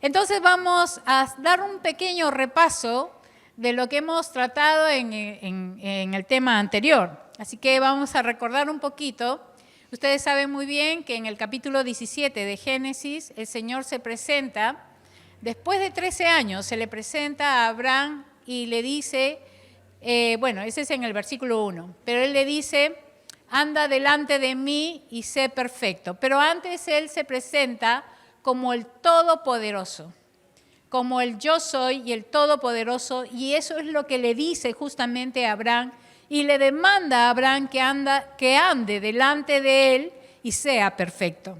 Entonces vamos a dar un pequeño repaso de lo que hemos tratado en el tema anterior. Así que vamos a recordar un poquito. Ustedes saben muy bien que en el capítulo 17 de Génesis el Señor se presenta, después de 13 años se le presenta a Abraham y le dice, bueno, ese es en el versículo 1, pero él le dice, anda delante de mí y sé perfecto. Pero antes él se presenta como el Todopoderoso, como el yo soy y el Todopoderoso, y eso es lo que le dice justamente a Abraham, y le demanda a Abraham que ande delante de él y sea perfecto.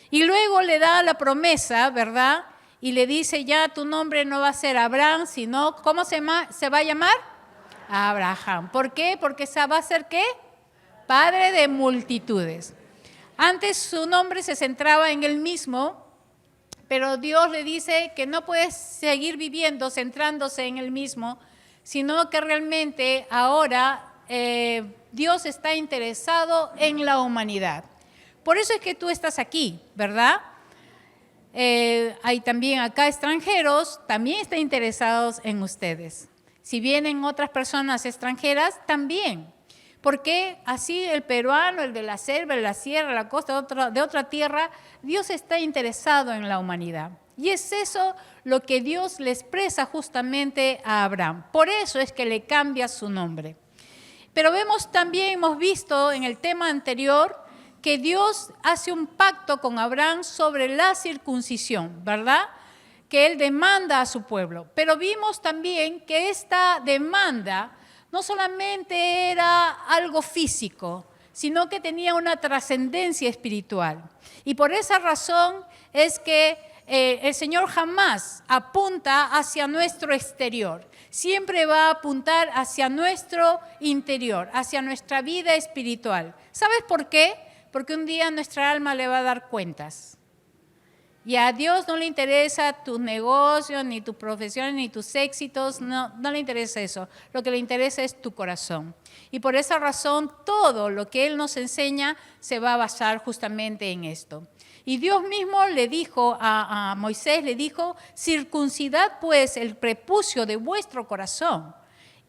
Y luego le da la promesa, ¿verdad? Y le dice, ya tu nombre no va a ser Abraham, sino, ¿cómo se va a llamar? Abraham. ¿Por qué? Porque va a ser, ¿qué? Padre de multitudes. Antes su nombre se centraba en él mismo, pero Dios le dice que no puede seguir viviendo centrándose en él mismo, sino que realmente ahora Dios está interesado en la humanidad. Por eso es que tú estás aquí, ¿verdad? Hay también acá extranjeros, también están interesados en ustedes. Si vienen otras personas extranjeras, también. Porque así el peruano, el de la selva, de la sierra, la costa, de otra tierra, Dios está interesado en la humanidad. Y es eso lo que Dios le expresa justamente a Abraham. Por eso es que le cambia su nombre. Pero hemos visto en el tema anterior que Dios hace un pacto con Abraham sobre la circuncisión, ¿verdad? Que él demanda a su pueblo. Pero vimos también que esta demanda no solamente era algo físico, sino que tenía una trascendencia espiritual. Y por esa razón es que el Señor jamás apunta hacia nuestro exterior. Siempre va a apuntar hacia nuestro interior, hacia nuestra vida espiritual. ¿Sabes por qué? Porque un día nuestra alma le va a dar cuentas. Y a Dios no le interesa tu negocio, ni tu profesión, ni tus éxitos, no le interesa eso. Lo que le interesa es tu corazón. Y por esa razón, todo lo que Él nos enseña se va a basar justamente en esto. Y Dios mismo le dijo a Moisés, le dijo, circuncidad pues el prepucio de vuestro corazón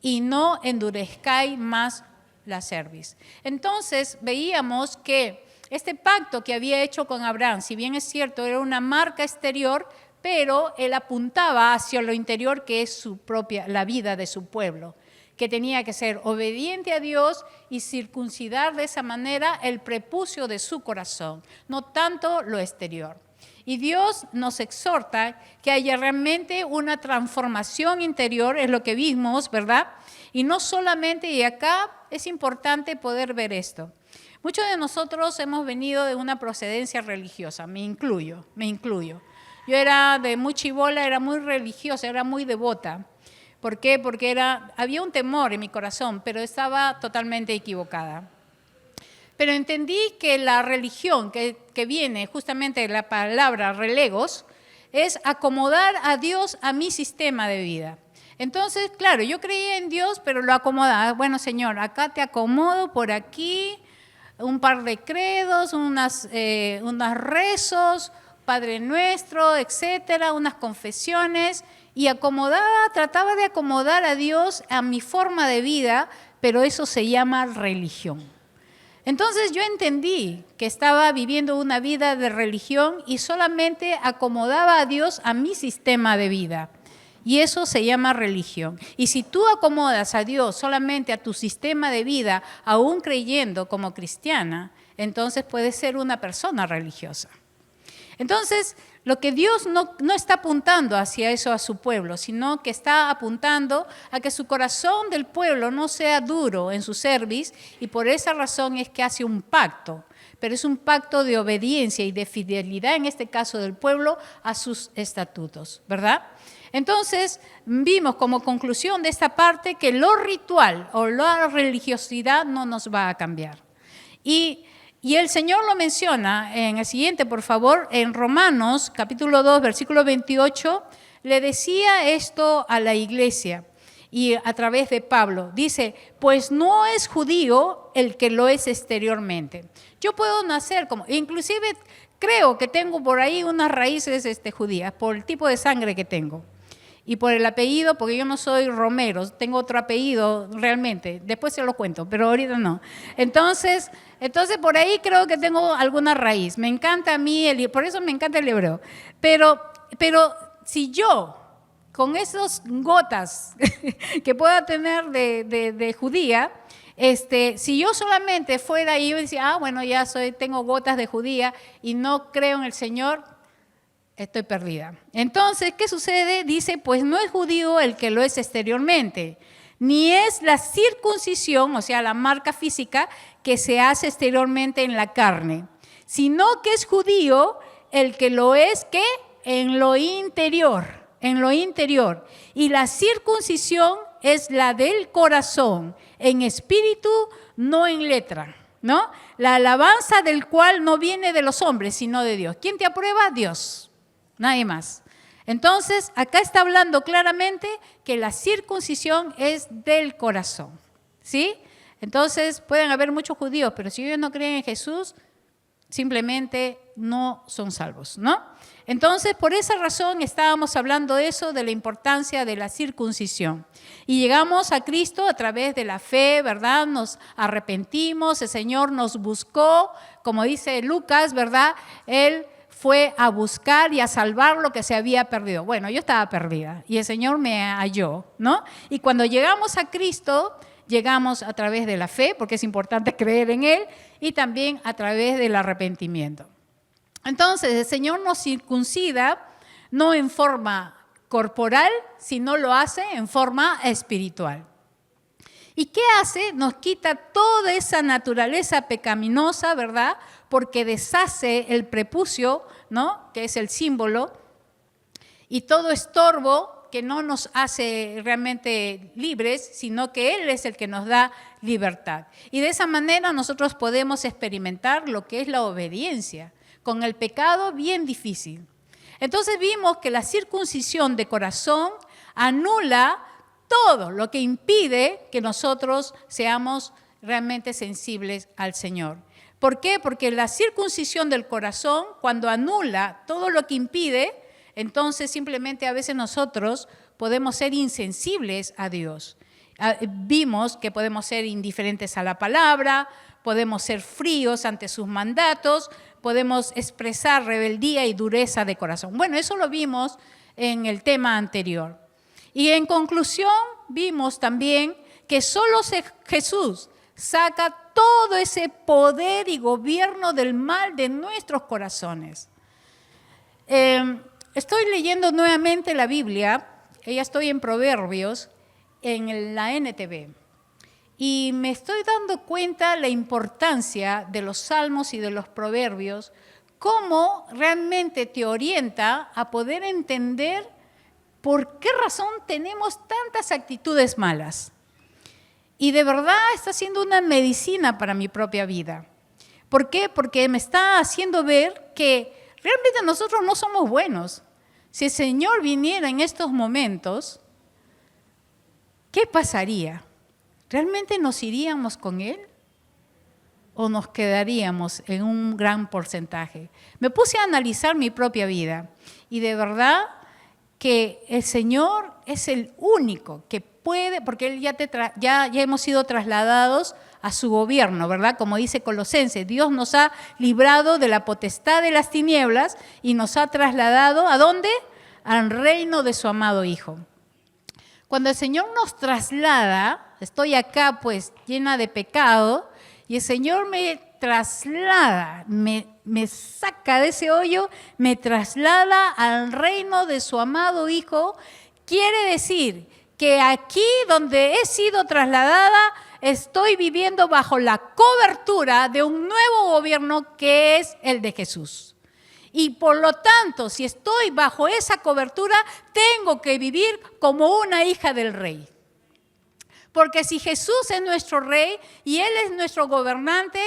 y no endurezcáis más la cerviz. Entonces veíamos que este pacto que había hecho con Abraham, si bien es cierto, era una marca exterior, pero él apuntaba hacia lo interior, que es la vida de su pueblo, que tenía que ser obediente a Dios y circuncidar de esa manera el prepucio de su corazón, no tanto lo exterior. Y Dios nos exhorta que haya realmente una transformación interior, es lo que vimos, ¿verdad? Y no solamente, y acá es importante poder ver esto. Muchos de nosotros hemos venido de una procedencia religiosa, me incluyo. Yo era de muy chibola, era muy religiosa, era muy devota. ¿Por qué? Porque había un temor en mi corazón, pero estaba totalmente equivocada. Pero entendí que la religión que viene justamente de la palabra relegos es acomodar a Dios a mi sistema de vida. Entonces, claro, yo creía en Dios, pero lo acomodaba. Bueno, Señor, acá te acomodo por aquí, un par de credos, unos rezos, Padre Nuestro, etcétera, unas confesiones, y trataba de acomodar a Dios a mi forma de vida, pero eso se llama religión. Entonces yo entendí que estaba viviendo una vida de religión y solamente acomodaba a Dios a mi sistema de vida. Y eso se llama religión. Y si tú acomodas a Dios solamente a tu sistema de vida, aún creyendo como cristiana, entonces puedes ser una persona religiosa. Entonces, lo que Dios no está apuntando hacia eso a su pueblo, sino que está apuntando a que su corazón del pueblo no sea duro en su cerviz, y por esa razón es que hace un pacto. Pero es un pacto de obediencia y de fidelidad, en este caso del pueblo, a sus estatutos, ¿verdad? Entonces, vimos como conclusión de esta parte que lo ritual o la religiosidad no nos va a cambiar. Y el Señor lo menciona en el siguiente, por favor, en Romanos, capítulo 2, versículo 28, le decía esto a la iglesia. y a través de Pablo. Dice, pues no es judío el que lo es exteriormente. Yo puedo nacer como, inclusive creo que tengo por ahí unas raíces judías, por el tipo de sangre que tengo. Y por el apellido, porque yo no soy Romero, tengo otro apellido realmente, después se lo cuento, pero ahorita no. Entonces por ahí creo que tengo alguna raíz. Me encanta a mí, por eso me encanta el hebreo. Pero si yo, con esas gotas que pueda tener de judía, si yo solamente fuera y yo decía, bueno, ya tengo gotas de judía y no creo en el Señor, estoy perdida. Entonces, ¿qué sucede? Dice, pues no es judío el que lo es exteriormente, ni es la circuncisión, o sea, la marca física que se hace exteriormente en la carne, sino que es judío el que lo es, ¿qué? En lo interior. Y la circuncisión es la del corazón, en espíritu, no en letra, ¿no? La alabanza del cual no viene de los hombres, sino de Dios. ¿Quién te aprueba? Dios. Nadie más. Entonces, acá está hablando claramente que la circuncisión es del corazón, ¿sí? Entonces, pueden haber muchos judíos, pero si ellos no creen en Jesús, simplemente no son salvos, ¿no? Entonces, por esa razón estábamos hablando de eso, de la importancia de la circuncisión. Y llegamos a Cristo a través de la fe, ¿verdad? Nos arrepentimos, el Señor nos buscó, como dice Lucas, ¿verdad? Él fue a buscar y a salvar lo que se había perdido. Bueno, yo estaba perdida y el Señor me halló, ¿no? Y cuando llegamos a Cristo, llegamos a través de la fe, porque es importante creer en Él, y también a través del arrepentimiento. Entonces, el Señor nos circuncida no en forma corporal, sino lo hace en forma espiritual. ¿Y qué hace? Nos quita toda esa naturaleza pecaminosa, ¿verdad? Porque deshace el prepucio, ¿no? Que es el símbolo, y todo estorbo que no nos hace realmente libres, sino que Él es el que nos da libertad. Y de esa manera nosotros podemos experimentar lo que es la obediencia. Con el pecado bien difícil. Entonces vimos que la circuncisión de corazón anula todo lo que impide que nosotros seamos realmente sensibles al Señor. ¿Por qué? Porque la circuncisión del corazón, cuando anula todo lo que impide, entonces simplemente a veces nosotros podemos ser insensibles a Dios. Vimos que podemos ser indiferentes a la palabra, podemos ser fríos ante sus mandatos, podemos expresar rebeldía y dureza de corazón. Bueno, eso lo vimos en el tema anterior. Y en conclusión, vimos también que solo Jesús saca todo ese poder y gobierno del mal de nuestros corazones. Estoy leyendo nuevamente la Biblia, ya estoy en Proverbios, en la NTV. Y me estoy dando cuenta la importancia de los salmos y de los proverbios, cómo realmente te orienta a poder entender por qué razón tenemos tantas actitudes malas. Y de verdad está siendo una medicina para mi propia vida. ¿Por qué? Porque me está haciendo ver que realmente nosotros no somos buenos. Si el Señor viniera en estos momentos, ¿qué pasaría? ¿Realmente nos iríamos con Él o nos quedaríamos en un gran porcentaje? Me puse a analizar mi propia vida y de verdad que el Señor es el único que puede, porque Él ya hemos sido trasladados a su gobierno, ¿verdad? Como dice Colosenses, Dios nos ha librado de la potestad de las tinieblas y nos ha trasladado, ¿a dónde? Al reino de su amado Hijo. Cuando el Señor nos traslada, estoy acá pues llena de pecado y el Señor me traslada, me saca de ese hoyo, me traslada al reino de su amado Hijo. Quiere decir que aquí donde he sido trasladada, estoy viviendo bajo la cobertura de un nuevo gobierno que es el de Jesús. Y por lo tanto, si estoy bajo esa cobertura, tengo que vivir como una hija del rey. Porque si Jesús es nuestro rey y Él es nuestro gobernante,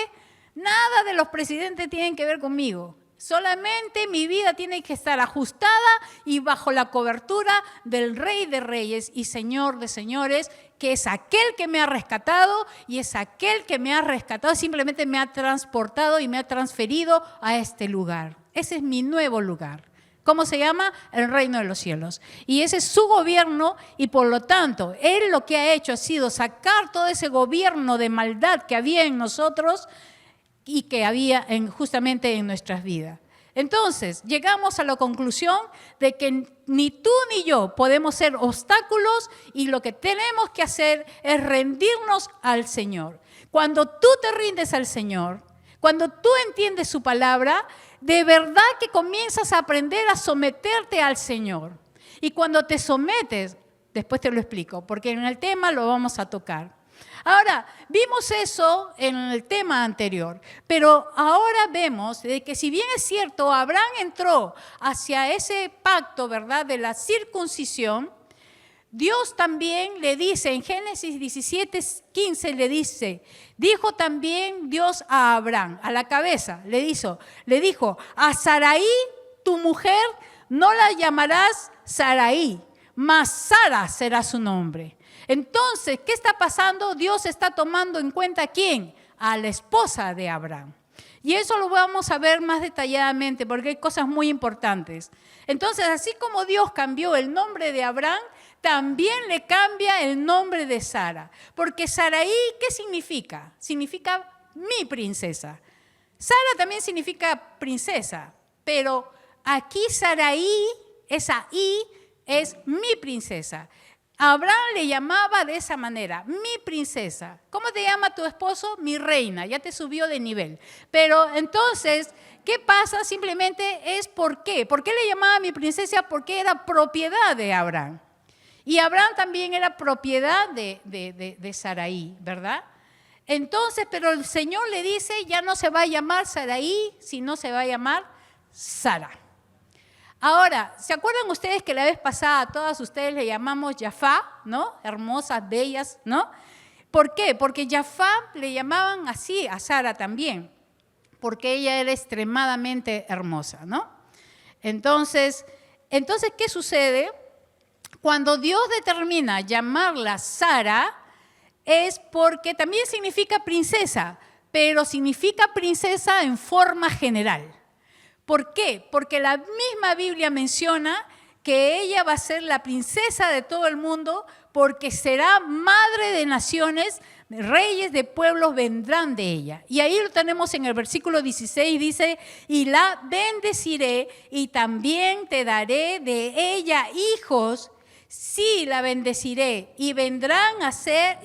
nada de los presidentes tienen que ver conmigo. Solamente mi vida tiene que estar ajustada y bajo la cobertura del Rey de Reyes y Señor de Señores, que es aquel que me ha rescatado y es aquel que me ha rescatado, simplemente me ha transportado y me ha transferido a este lugar. Ese es mi nuevo lugar. ¿Cómo se llama? El reino de los cielos. Y ese es su gobierno y por lo tanto, Él lo que ha hecho ha sido sacar todo ese gobierno de maldad que había en nosotros y que había justamente en nuestras vidas. Entonces, llegamos a la conclusión de que ni tú ni yo podemos ser obstáculos y lo que tenemos que hacer es rendirnos al Señor. Cuando tú te rindes al Señor, cuando tú entiendes su palabra, de verdad que comienzas a aprender a someterte al Señor. Y cuando te sometes, después te lo explico, porque en el tema lo vamos a tocar. Ahora, vimos eso en el tema anterior, pero ahora vemos de que si bien es cierto, Abraham entró hacia ese pacto, ¿verdad?, de la circuncisión, Dios también le dice, en Génesis 17:15 dijo también Dios a Abraham, a la cabeza, le dijo, a Sarai, tu mujer, no la llamarás Sarai, mas Sara será su nombre. Entonces, ¿qué está pasando? Dios está tomando en cuenta ¿a quién? A la esposa de Abraham. Y eso lo vamos a ver más detalladamente porque hay cosas muy importantes. Entonces, así como Dios cambió el nombre de Abraham, también le cambia el nombre de Sara. Porque Sarai, ¿qué significa? Significa mi princesa. Sara también significa princesa, pero aquí Sarai, esa I, es mi princesa. Abraham le llamaba de esa manera, mi princesa. ¿Cómo te llama tu esposo? Mi reina, ya te subió de nivel. Pero entonces, ¿qué pasa? Simplemente es ¿por qué? ¿Por qué le llamaba mi princesa? Porque era propiedad de Abraham. Y Abraham también era propiedad de Sarai, ¿verdad? Entonces, pero el Señor le dice, ya no se va a llamar Sarai, sino se va a llamar Sara. Ahora, ¿se acuerdan ustedes que la vez pasada a todas ustedes le llamamos Jafá, ¿no? Hermosas, bellas, ¿no? ¿Por qué? Porque Jafá le llamaban así a Sara también, porque ella era extremadamente hermosa, ¿no? Entonces, ¿qué sucede? Cuando Dios determina llamarla Sara, es porque también significa princesa, pero significa princesa en forma general. ¿Por qué? Porque la misma Biblia menciona que ella va a ser la princesa de todo el mundo porque será madre de naciones, reyes de pueblos vendrán de ella. Y ahí lo tenemos en el versículo 16, dice, y la bendeciré y también te daré de ella hijos, sí la bendeciré y vendrá a ser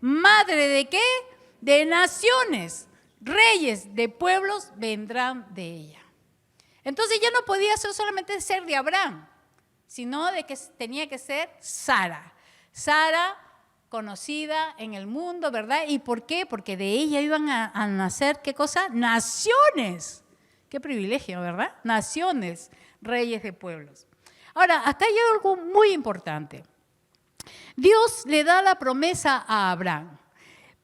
madre ¿de qué? De naciones. Reyes de pueblos vendrán de ella. Entonces ya no podía solamente ser de Abraham, sino de que tenía que ser Sara. Sara, conocida en el mundo, ¿verdad? ¿Y por qué? Porque de ella iban a nacer, ¿qué cosa? Naciones. Qué privilegio, ¿verdad? Naciones, reyes de pueblos. Ahora, acá hay algo muy importante. Dios le da la promesa a Abraham.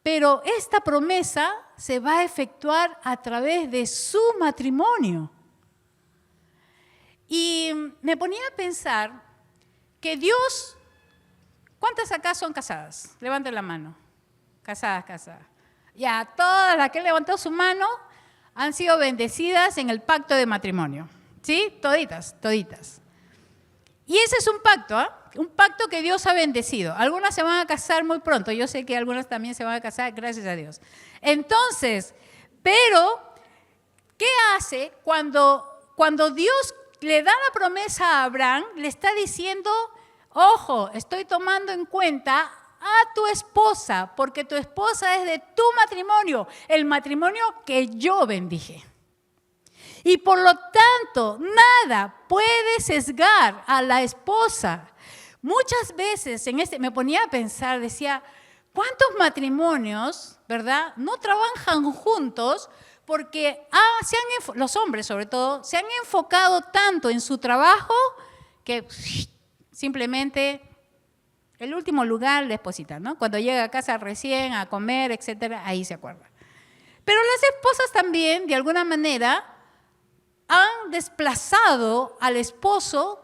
Pero esta promesa se va a efectuar a través de su matrimonio. Y me ponía a pensar que Dios, ¿cuántas acá son casadas? Levanten la mano. Casadas. Ya, todas las que levantó su mano han sido bendecidas en el pacto de matrimonio. ¿Sí? Toditas. Y ese es un pacto, ¿eh? Un pacto que Dios ha bendecido. Algunas se van a casar muy pronto. Yo sé que algunas también se van a casar, gracias a Dios. Entonces, pero, ¿qué hace cuando Dios le da la promesa a Abraham? Le está diciendo, ojo, estoy tomando en cuenta a tu esposa, porque tu esposa es de tu matrimonio, el matrimonio que yo bendije. Y por lo tanto, nada puede sesgar a la esposa. Muchas veces me ponía a pensar, decía, ¿cuántos matrimonios, verdad, no trabajan juntos porque los hombres sobre todo, se han enfocado tanto en su trabajo que simplemente el último lugar la esposita, ¿no? Cuando llega a casa recién a comer, etcétera, ahí se acuerda. Pero las esposas también, de alguna manera, han desplazado al esposo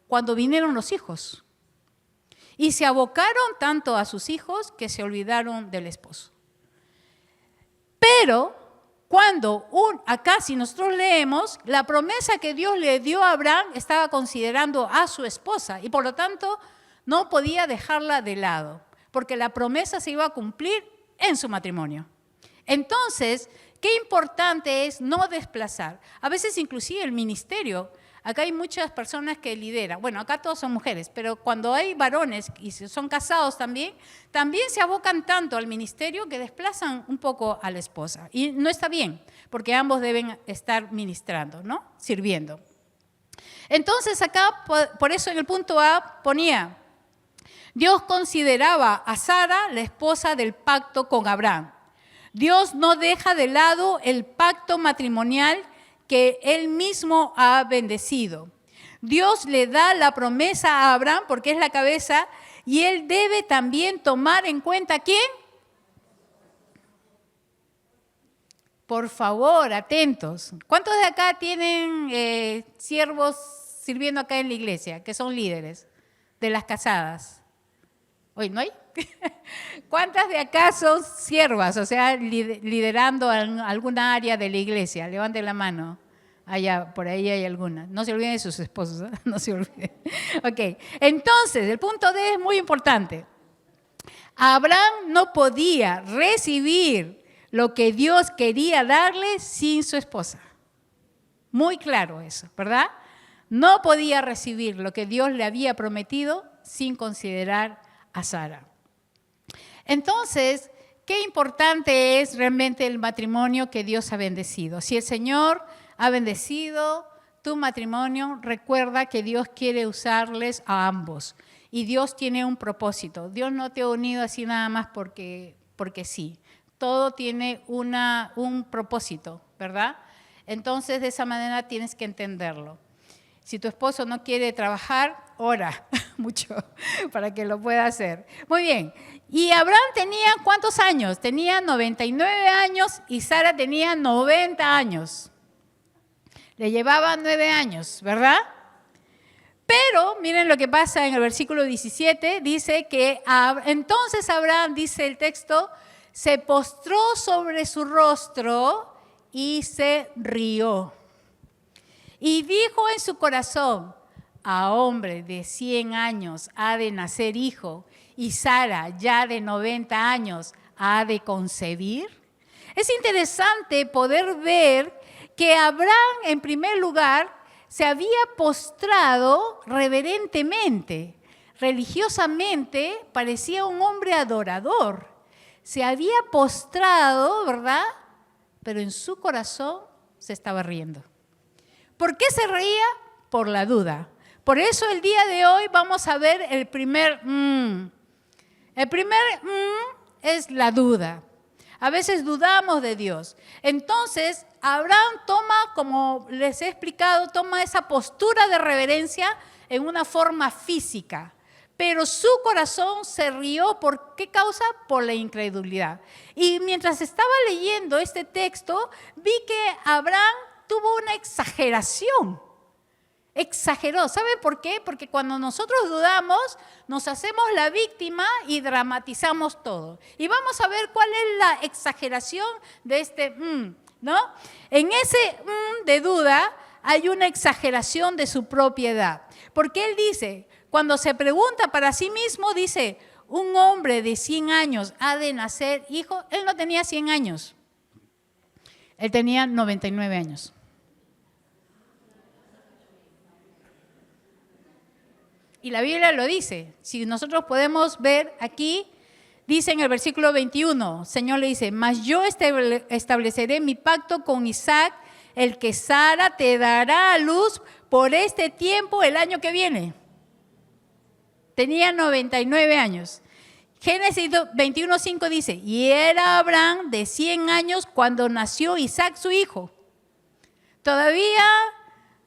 cuando vinieron los hijos. Y se abocaron tanto a sus hijos que se olvidaron del esposo. Pero cuando acá si nosotros leemos, la promesa que Dios le dio a Abraham estaba considerando a su esposa y por lo tanto no podía dejarla de lado, porque la promesa se iba a cumplir en su matrimonio. Entonces, qué importante es no desplazar. A veces inclusive el ministerio, acá hay muchas personas que lideran, bueno, acá todos son mujeres, pero cuando hay varones y son casados también se abocan tanto al ministerio que desplazan un poco a la esposa. Y no está bien, porque ambos deben estar ministrando, ¿no? Sirviendo. Entonces acá, por eso en el punto A ponía, Dios consideraba a Sara la esposa del pacto con Abraham. Dios no deja de lado el pacto matrimonial que Él mismo ha bendecido. Dios le da la promesa a Abraham porque es la cabeza y Él debe también tomar en cuenta, ¿quién? Por favor, atentos. ¿Cuántos de acá tienen siervos sirviendo acá en la iglesia, que son líderes de las casadas? ¿Hoy no hay? ¿Cuántas de acá son siervas, o sea, liderando alguna área de la iglesia? Levanten la mano. Allá, por ahí hay algunas. No se olviden de sus esposos, ¿eh? No se olviden. Ok, entonces, el punto D es muy importante. Abraham no podía recibir lo que Dios quería darle sin su esposa. Muy claro eso, ¿verdad? No podía recibir lo que Dios le había prometido sin considerar a Sara. Entonces, qué importante es realmente el matrimonio que Dios ha bendecido. Si el Señor ha bendecido tu matrimonio, recuerda que Dios quiere usarles a ambos. Y Dios tiene un propósito. Dios no te ha unido así nada más porque sí. Todo tiene un propósito, ¿verdad? Entonces, de esa manera tienes que entenderlo. Si tu esposo no quiere trabajar, ora mucho para que lo pueda hacer. Muy bien. Y Abraham tenía ¿cuántos años? Tenía 99 años y Sara tenía 90 años. Le llevaba 9 años, ¿verdad? Pero miren lo que pasa en el versículo 17. Dice que entonces Abraham, dice el texto, se postró sobre su rostro y se rió. Y dijo en su corazón, a hombre de 100 años ha de nacer hijo, y Sara ya de 90 años ha de concebir. Es interesante poder ver que Abraham, en primer lugar, se había postrado reverentemente, religiosamente, parecía un hombre adorador. Se había postrado, ¿verdad? Pero en su corazón se estaba riendo. ¿Por qué se reía? Por la duda. Por eso el día de hoy vamos a ver el primer El primer es la duda. A veces dudamos de Dios. Entonces, Abraham toma, como les he explicado, toma esa postura de reverencia en una forma física. Pero su corazón se rió, ¿por qué causa? Por la incredulidad. Y mientras estaba leyendo este texto, vi que Abraham tuvo una exageración. Exageró. ¿Sabe por qué? Porque cuando nosotros dudamos, nos hacemos la víctima y dramatizamos todo. Y vamos a ver cuál es la exageración de este ¿no? En ese de duda hay una exageración de su propiedad. Porque él dice, cuando se pregunta para sí mismo, dice, un hombre de 100 años ha de nacer hijo. Él no tenía 100 años. Él tenía 99 años. Y la Biblia lo dice. Si nosotros podemos ver aquí, dice en el versículo 21, Señor le dice, mas yo estableceré mi pacto con Isaac, el que Sara te dará a luz por este tiempo el año que viene. Tenía 99 años. Génesis 21:5 dice, y era Abraham de 100 años cuando nació Isaac su hijo. Todavía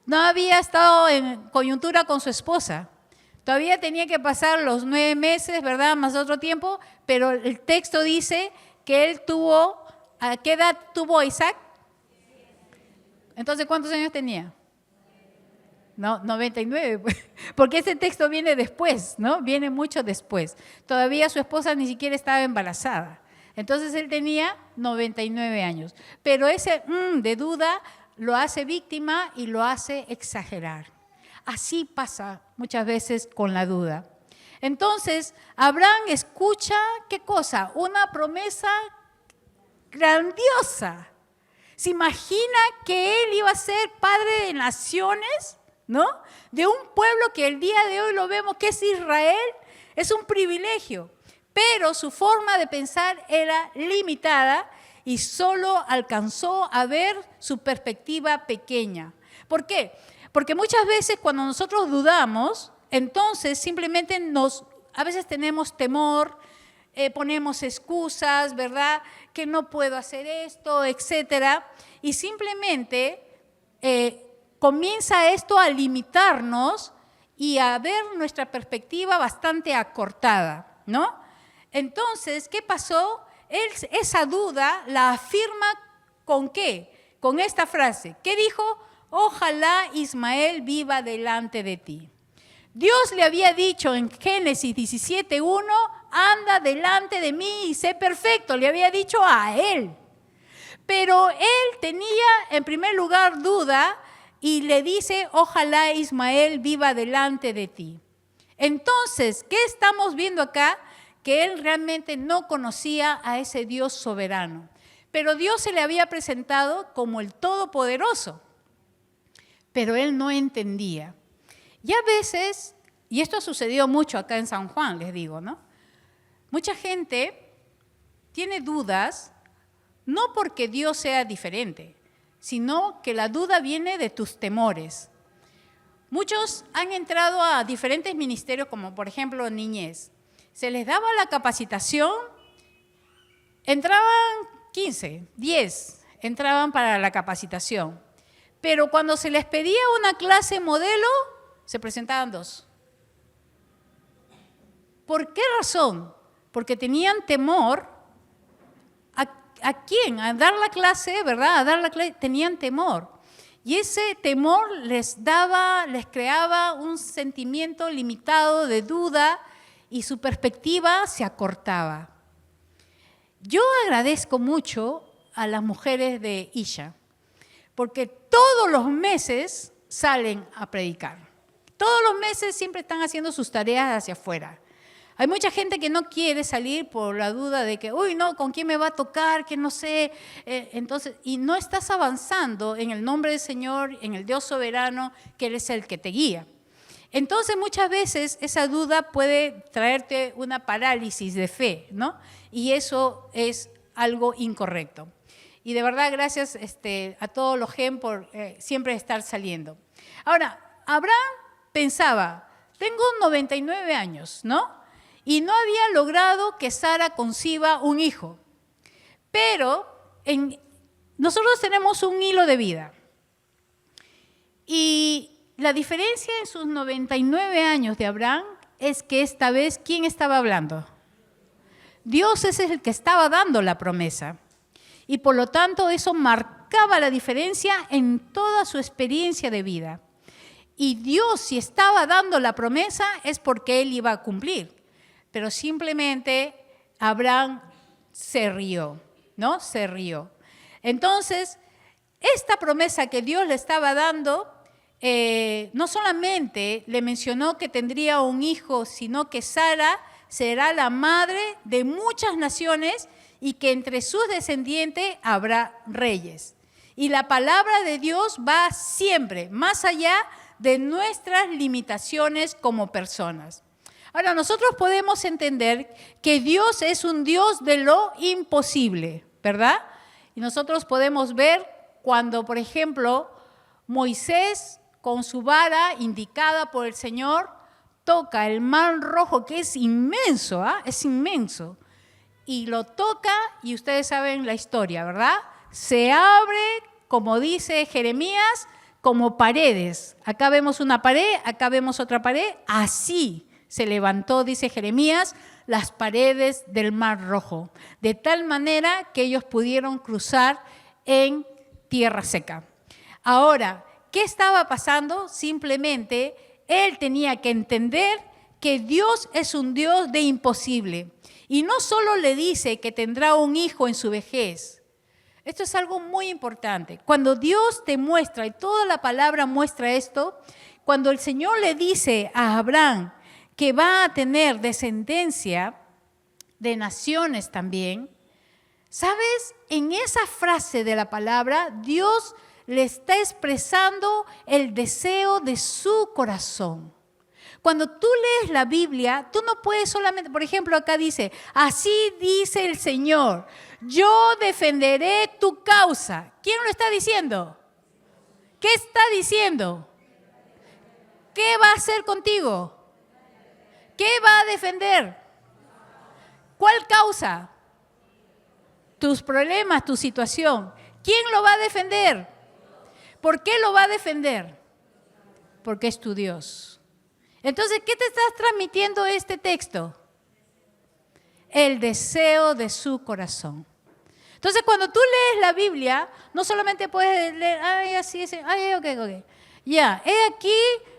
no había estado en coyuntura con su esposa. Todavía tenía que pasar los 9 meses, ¿verdad? Más otro tiempo, pero el texto dice que él tuvo, ¿a qué edad tuvo Isaac? Entonces, ¿cuántos años tenía? No, 99, porque ese texto viene después, ¿no? Viene mucho después. Todavía su esposa ni siquiera estaba embarazada. Entonces él tenía 99 años. Pero ese de duda lo hace víctima y lo hace exagerar. Así pasa muchas veces con la duda. Entonces, Abraham escucha, ¿qué cosa? Una promesa grandiosa. ¿Se imagina que él iba a ser padre de naciones? ¿No? De un pueblo que el día de hoy lo vemos que es Israel, es un privilegio, pero su forma de pensar era limitada y solo alcanzó a ver su perspectiva pequeña. ¿Por qué? Porque muchas veces cuando nosotros dudamos, entonces simplemente a veces tenemos temor, ponemos excusas, ¿verdad? Que no puedo hacer esto, etcétera, y simplemente comienza esto a limitarnos y a ver nuestra perspectiva bastante acortada, ¿no? Entonces, ¿qué pasó? Él esa duda la afirma ¿con qué? Con esta frase. ¿Qué dijo? Ojalá Ismael viva delante de ti. Dios le había dicho en Génesis 17:1, anda delante de mí y sé perfecto, le había dicho a él. Pero él tenía en primer lugar duda y le dice, ojalá Ismael viva delante de ti. Entonces, ¿qué estamos viendo acá? Que él realmente no conocía a ese Dios soberano. Pero Dios se le había presentado como el Todopoderoso. Pero él no entendía. Y a veces, y esto ha sucedido mucho acá en San Juan, les digo, ¿no? Mucha gente tiene dudas, no porque Dios sea diferente, sino que la duda viene de tus temores. Muchos han entrado a diferentes ministerios, como por ejemplo niñez. Se les daba la capacitación, entraban 15, 10, entraban para la capacitación. Pero cuando se les pedía una clase modelo, se presentaban 2. ¿Por qué razón? Porque tenían temor. ¿A quién? A dar la clase, ¿verdad? A dar la clase, tenían temor. Y ese temor les creaba un sentimiento limitado de duda y su perspectiva se acortaba. Yo agradezco mucho a las mujeres de Isha, porque todos los meses salen a predicar. Todos los meses siempre están haciendo sus tareas hacia afuera. Hay mucha gente que no quiere salir por la duda de que, uy, no, ¿con quién me va a tocar? Que no sé. Entonces, y no estás avanzando en el nombre del Señor, en el Dios soberano, que Él es el que te guía. Entonces, muchas veces esa duda puede traerte una parálisis de fe, ¿no? Y eso es algo incorrecto. Y de verdad, gracias a todos los GEM por siempre estar saliendo. Ahora, Abraham pensaba, tengo 99 años, ¿no? Y no había logrado que Sara conciba un hijo. Pero nosotros tenemos un hilo de vida. Y la diferencia en sus 99 años de Abraham es que esta vez, ¿quién estaba hablando? Dios es el que estaba dando la promesa. Y por lo tanto, eso marcaba la diferencia en toda su experiencia de vida. Y Dios, si estaba dando la promesa, es porque Él iba a cumplir. Pero simplemente Abraham se rió, ¿no? Se rió. Entonces, esta promesa que Dios le estaba dando, no solamente le mencionó que tendría un hijo, sino que Sara será la madre de muchas naciones y que entre sus descendientes habrá reyes. Y la palabra de Dios va siempre más allá de nuestras limitaciones como personas. Ahora, nosotros podemos entender que Dios es un Dios de lo imposible, ¿verdad? Y nosotros podemos ver cuando, por ejemplo, Moisés, con su vara indicada por el Señor, toca el mar rojo, que es inmenso, ¿ah? Es inmenso. Y lo toca, y ustedes saben la historia, ¿verdad? Se abre, como dice Jeremías, como paredes. Acá vemos una pared, acá vemos otra pared, así se levantó, dice Jeremías, las paredes del Mar Rojo, de tal manera que ellos pudieron cruzar en tierra seca. Ahora, ¿qué estaba pasando? Simplemente él tenía que entender que Dios es un Dios de imposible. Y no solo le dice que tendrá un hijo en su vejez. Esto es algo muy importante. Cuando Dios te muestra, y toda la palabra muestra esto, cuando el Señor le dice a Abraham que va a tener descendencia de naciones también, ¿sabes? En esa frase de la palabra, Dios le está expresando el deseo de su corazón. Cuando tú lees la Biblia, tú no puedes solamente, por ejemplo, acá dice, así dice el Señor, yo defenderé tu causa. ¿Quién lo está diciendo? ¿Qué está diciendo? ¿Qué va a hacer contigo? ¿Qué va a defender? ¿Cuál causa? Tus problemas, tu situación. ¿Quién lo va a defender? ¿Por qué lo va a defender? Porque es tu Dios. Entonces, ¿qué te estás transmitiendo este texto? El deseo de su corazón. Entonces, cuando tú lees la Biblia, no solamente puedes leer, ay, así es, ay, ok. Ya, he aquí,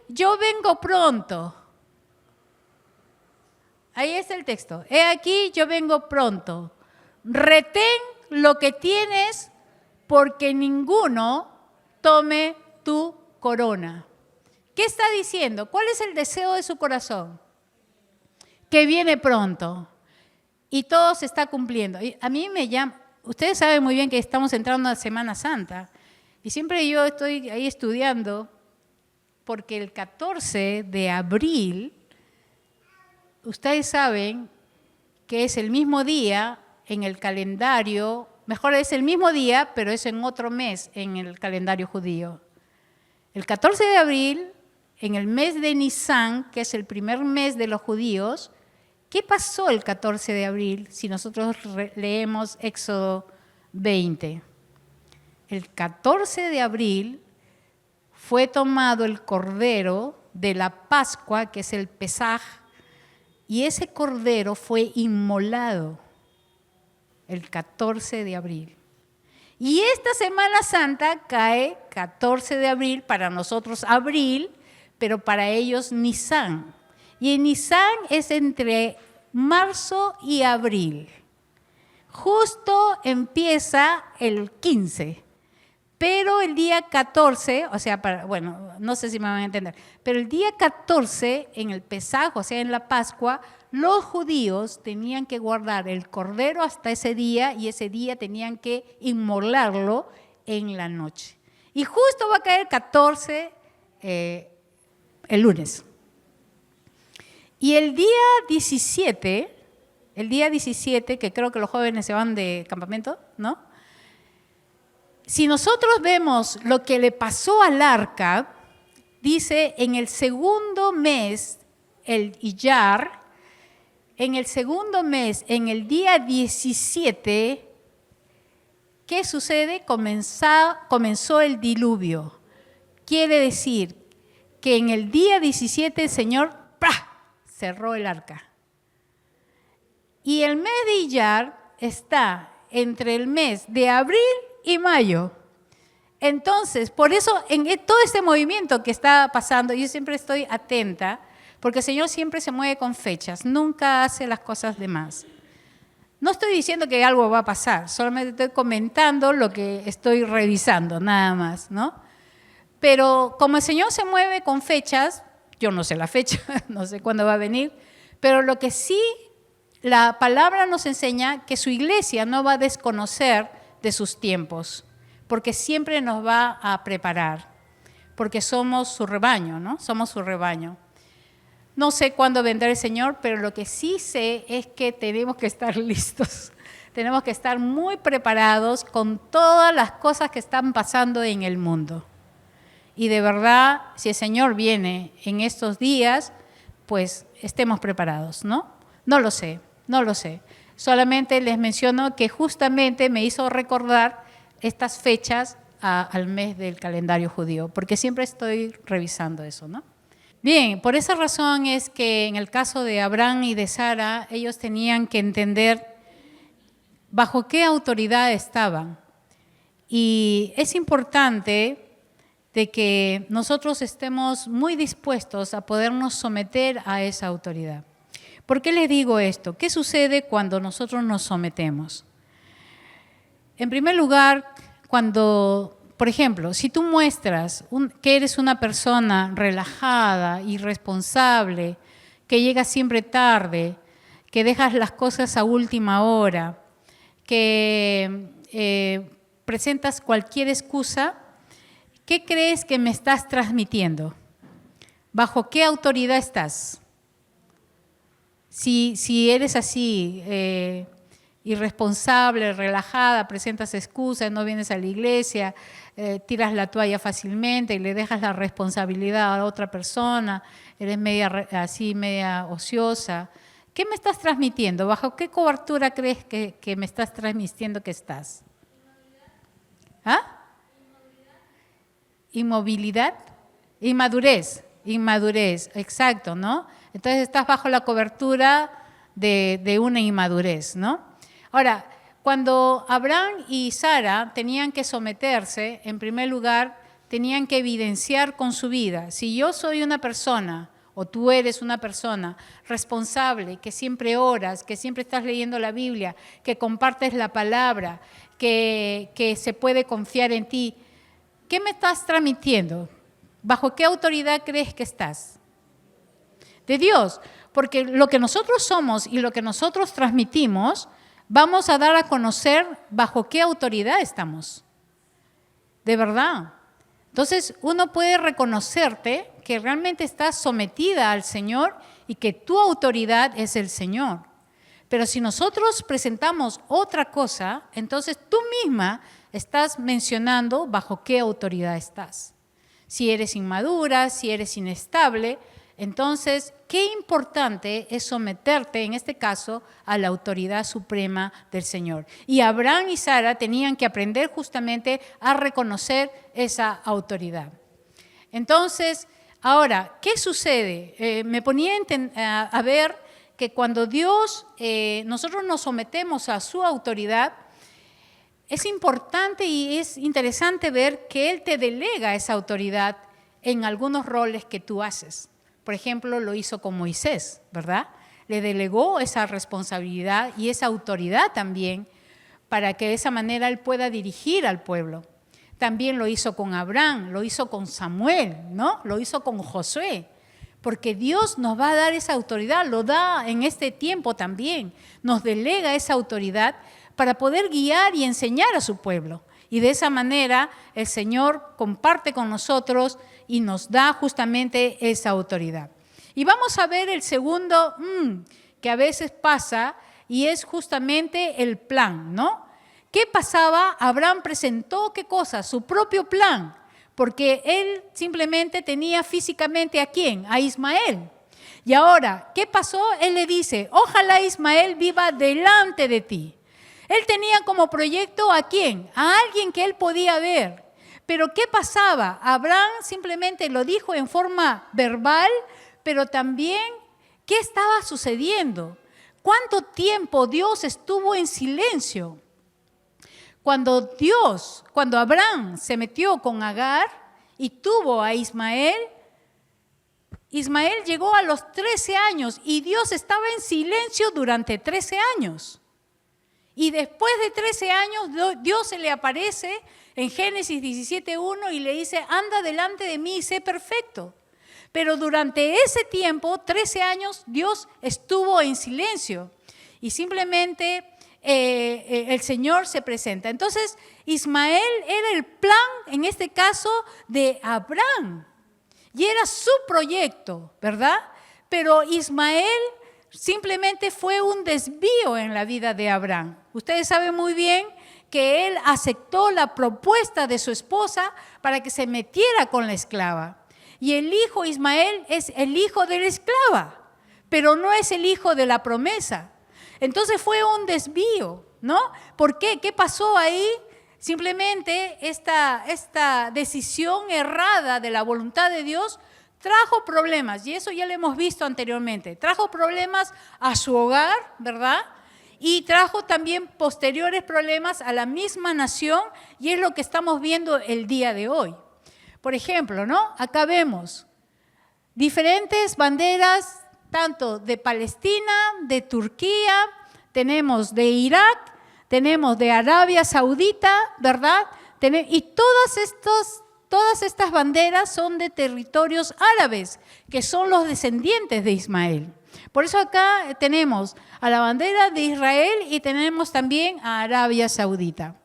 yo vengo pronto. Ahí está el texto. He aquí, yo vengo pronto. Retén lo que tienes, porque ninguno tome tu corona. ¿Qué está diciendo? ¿Cuál es el deseo de su corazón? Que viene pronto. Y todo se está cumpliendo. Y a mí me llama, ustedes saben muy bien que estamos entrando a Semana Santa. Y siempre yo estoy ahí estudiando, porque el 14 de abril, ustedes saben que es el mismo día en el calendario, mejor es el mismo día, pero es en otro mes en el calendario judío. El 14 de abril, en el mes de Nisan, que es el primer mes de los judíos, ¿qué pasó el 14 de abril si nosotros leemos Éxodo 20? El 14 de abril fue tomado el cordero de la Pascua, que es el Pesaj, y ese cordero fue inmolado el 14 de abril. Y esta Semana Santa cae 14 de abril, para nosotros abril, pero para ellos Nisan. Y en Nisan es entre marzo y abril. Justo empieza el 15, pero el día 14, o sea, no sé si me van a entender, pero el día 14 en el Pesaj, o sea, en la Pascua, los judíos tenían que guardar el cordero hasta ese día y ese día tenían que inmolarlo en la noche. Y justo va a caer 14 el lunes. Y el día 17, que creo que los jóvenes se van de campamento, ¿no? Si nosotros vemos lo que le pasó al arca, dice en el segundo mes, el Iyar, en el segundo mes, en el día 17, ¿qué sucede? Comenzó el diluvio. Quiere decir que en el día 17 el Señor cerró el arca. Y el mes de Iyar está entre el mes de abril y mayo. Entonces, por eso en todo este movimiento que está pasando, yo siempre estoy atenta, porque el Señor siempre se mueve con fechas, nunca hace las cosas de más. No estoy diciendo que algo va a pasar, solamente estoy comentando lo que estoy revisando, nada más, ¿no? Pero como el Señor se mueve con fechas, yo no sé la fecha, no sé cuándo va a venir, pero lo que sí la palabra nos enseña que su iglesia no va a desconocer de sus tiempos, porque siempre nos va a preparar, porque somos su rebaño, ¿no? Somos su rebaño. No sé cuándo vendrá el Señor, pero lo que sí sé es que tenemos que estar listos. Tenemos que estar muy preparados con todas las cosas que están pasando en el mundo. Y de verdad, si el Señor viene en estos días, pues estemos preparados, ¿no? No lo sé. Solamente les menciono que justamente me hizo recordar estas fechas al mes del calendario judío, porque siempre estoy revisando eso, ¿no? Bien, por esa razón es que en el caso de Abraham y de Sara, ellos tenían que entender bajo qué autoridad estaban. Y es importante de que nosotros estemos muy dispuestos a podernos someter a esa autoridad. ¿Por qué les digo esto? ¿Qué sucede cuando nosotros nos sometemos? En primer lugar, cuando, por ejemplo, si tú muestras que eres una persona relajada, irresponsable, que llegas siempre tarde, que dejas las cosas a última hora, que presentas cualquier excusa, ¿qué crees que me estás transmitiendo? ¿Bajo qué autoridad estás? Si eres así, irresponsable, relajada, presentas excusas, no vienes a la iglesia, tiras la toalla fácilmente y le dejas la responsabilidad a otra persona, eres media ociosa, ¿qué me estás transmitiendo? ¿Bajo qué cobertura crees que me estás transmitiendo que estás? ¿Ah? ¿Inmovilidad? Inmadurez, exacto, ¿no? Entonces estás bajo la cobertura de una inmadurez, ¿no? Ahora, cuando Abraham y Sara tenían que someterse, en primer lugar, tenían que evidenciar con su vida. Si yo soy una persona, o tú eres una persona responsable, que siempre oras, que siempre estás leyendo la Biblia, que compartes la palabra, que se puede confiar en ti, ¿qué me estás transmitiendo? ¿Bajo qué autoridad crees que estás? De Dios, porque lo que nosotros somos y lo que nosotros transmitimos, vamos a dar a conocer bajo qué autoridad estamos. De verdad. Entonces, uno puede reconocerte que realmente estás sometida al Señor y que tu autoridad es el Señor. Pero si nosotros presentamos otra cosa, entonces tú misma estás mencionando bajo qué autoridad estás. Si eres inmadura, si eres inestable, entonces, qué importante es someterte, en este caso, a la autoridad suprema del Señor. Y Abraham y Sara tenían que aprender justamente a reconocer esa autoridad. Entonces, ahora, ¿qué sucede? Me ponía a ver que cuando Dios, nosotros nos sometemos a su autoridad, es importante y es interesante ver que Él te delega esa autoridad en algunos roles que tú haces. Por ejemplo, lo hizo con Moisés, ¿verdad? Le delegó esa responsabilidad y esa autoridad también para que de esa manera él pueda dirigir al pueblo. También lo hizo con Abraham, lo hizo con Samuel, ¿no? Lo hizo con Josué, porque Dios nos va a dar esa autoridad, lo da en este tiempo también, nos delega esa autoridad para poder guiar y enseñar a su pueblo. Y de esa manera el Señor comparte con nosotros y nos da justamente esa autoridad. Y vamos a ver el segundo que a veces pasa y es justamente el plan, ¿no? ¿Qué pasaba? Abraham presentó, ¿qué cosa? Su propio plan, porque él simplemente tenía físicamente ¿a quién? A Ismael. Y ahora, ¿qué pasó? Él le dice, ojalá Ismael viva delante de ti. Él tenía como proyecto ¿a quién? A alguien que él podía ver. Pero ¿qué pasaba? Abraham simplemente lo dijo en forma verbal, pero también, ¿qué estaba sucediendo? ¿Cuánto tiempo Dios estuvo en silencio? Cuando Abraham se metió con Agar y tuvo a Ismael, Ismael llegó a los 13 años y Dios estaba en silencio durante 13 años. Y después de 13 años, Dios se le aparece en Génesis 17:1 y le dice, anda delante de mí y sé perfecto. Pero durante ese tiempo, 13 años, Dios estuvo en silencio y simplemente el Señor se presenta. Entonces, Ismael era el plan, en este caso, de Abraham y era su proyecto, ¿verdad? Pero Ismael simplemente fue un desvío en la vida de Abraham. Ustedes saben muy bien que él aceptó la propuesta de su esposa para que se metiera con la esclava. Y el hijo Ismael es el hijo de la esclava, pero no es el hijo de la promesa. Entonces fue un desvío, ¿no? ¿Por qué? ¿Qué pasó ahí? Simplemente esta decisión errada de la voluntad de Dios trajo problemas, y eso ya lo hemos visto anteriormente. Trajo problemas a su hogar, ¿verdad? Y trajo también posteriores problemas a la misma nación, y es lo que estamos viendo el día de hoy. Por ejemplo, ¿no? Acá vemos diferentes banderas, tanto de Palestina, de Turquía, tenemos de Irak, tenemos de Arabia Saudita, ¿verdad? Y todas estas banderas son de territorios árabes, que son los descendientes de Ismael. Por eso acá tenemos a la bandera de Israel y tenemos también a Arabia Saudita.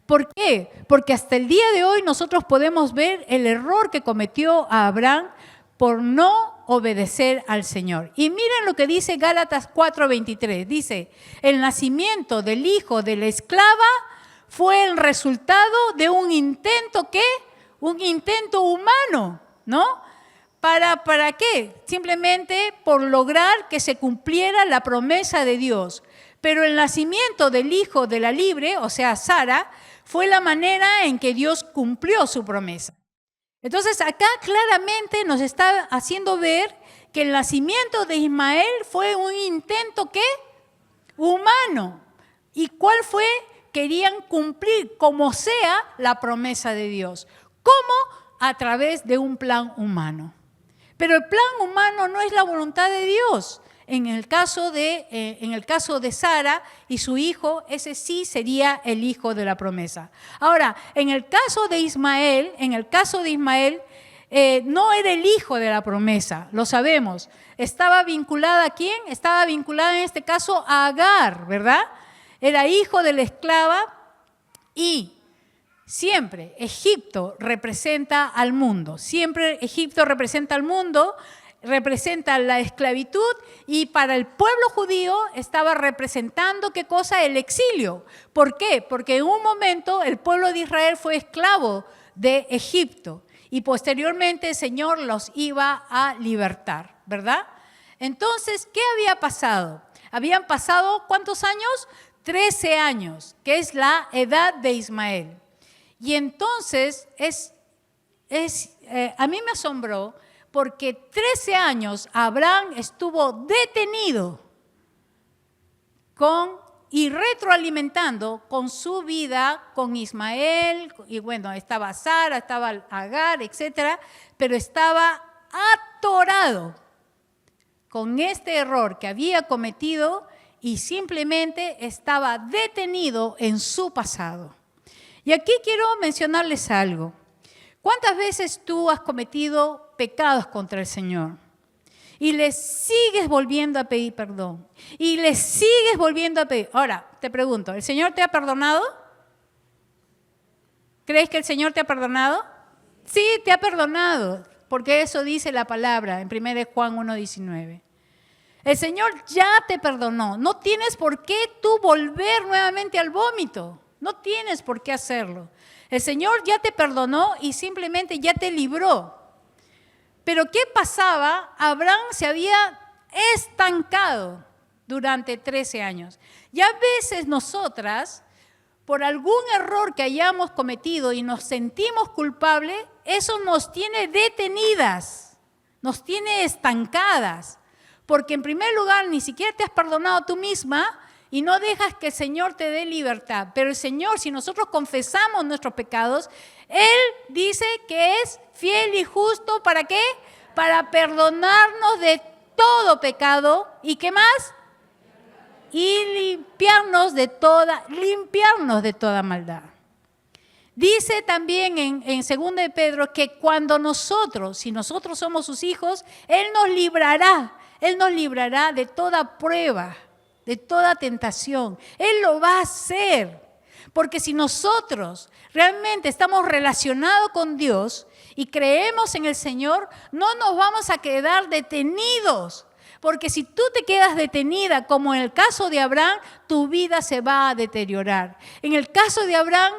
¿Por qué? Porque hasta el día de hoy nosotros podemos ver el error que cometió Abraham por no obedecer al Señor. Y miren lo que dice Gálatas 4:23. Dice, el nacimiento del hijo de la esclava fue el resultado de un intento, ¿qué? Un intento humano, ¿no? ¿Para qué? Simplemente por lograr que se cumpliera la promesa de Dios. Pero el nacimiento del hijo de la libre, o sea, Sara, fue la manera en que Dios cumplió su promesa. Entonces, acá claramente nos está haciendo ver que el nacimiento de Ismael fue un intento, ¿qué? Humano. ¿Y cuál fue? Querían cumplir como sea la promesa de Dios. ¿Cómo? A través de un plan humano. Pero el plan humano no es la voluntad de Dios. En el caso de Sara y su hijo, ese sí sería el hijo de la promesa. Ahora, en el caso de Ismael, no era el hijo de la promesa, lo sabemos. ¿Estaba vinculada a quién? Estaba vinculada en este caso a Agar, ¿verdad? Era hijo de la esclava y siempre Egipto representa al mundo. Siempre Egipto representa al mundo, representa la esclavitud y para el pueblo judío estaba representando ¿qué cosa? El exilio. ¿Por qué? Porque en un momento el pueblo de Israel fue esclavo de Egipto y posteriormente el Señor los iba a libertar, ¿verdad? Entonces, ¿qué había pasado? Habían pasado, ¿cuántos años? 13 años, que es la edad de Ismael. Y entonces, a mí me asombró porque 13 años Abraham estuvo detenido y retroalimentando con su vida, con Ismael, y bueno, estaba Sara, estaba Agar, etcétera, pero estaba atorado con este error que había cometido y simplemente estaba detenido en su pasado. Y aquí quiero mencionarles algo. ¿Cuántas veces tú has cometido pecados contra el Señor? Y le sigues volviendo a pedir perdón. Y le sigues volviendo a pedir. Ahora, te pregunto, ¿el Señor te ha perdonado? ¿Crees que el Señor te ha perdonado? Sí, te ha perdonado, porque eso dice la palabra en 1 Juan 1:19. El Señor ya te perdonó. No tienes por qué tú volver nuevamente al vómito. No tienes por qué hacerlo. El Señor ya te perdonó y simplemente ya te libró. Pero ¿qué pasaba? Abraham se había estancado durante 13 años. Y a veces nosotras, por algún error que hayamos cometido y nos sentimos culpables, eso nos tiene detenidas, nos tiene estancadas. Porque en primer lugar, ni siquiera te has perdonado tú misma y no dejas que el Señor te dé libertad. Pero el Señor, si nosotros confesamos nuestros pecados, Él dice que es fiel y justo, ¿para qué? Para perdonarnos de todo pecado. ¿Y qué más? Y limpiarnos de toda maldad. Dice también en 2 de Pedro que cuando si nosotros somos sus hijos, Él nos librará de toda prueba, de toda tentación. Él lo va a hacer. Porque si nosotros realmente estamos relacionados con Dios y creemos en el Señor, no nos vamos a quedar detenidos. Porque si tú te quedas detenida, como en el caso de Abraham, tu vida se va a deteriorar. En el caso de Abraham,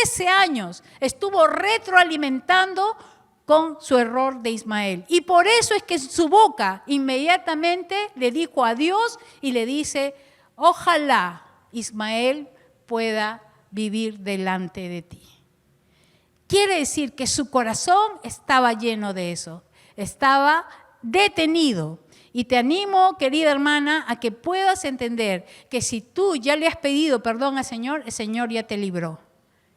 13 años estuvo retroalimentando con su error de Ismael. Y por eso es que su boca inmediatamente le dijo a Dios y le dice, ojalá Ismael pueda vivir delante de ti. Quiere decir que su corazón estaba lleno de eso, estaba detenido. Y te animo, querida hermana, a que puedas entender que si tú ya le has pedido perdón al Señor, el Señor ya te libró.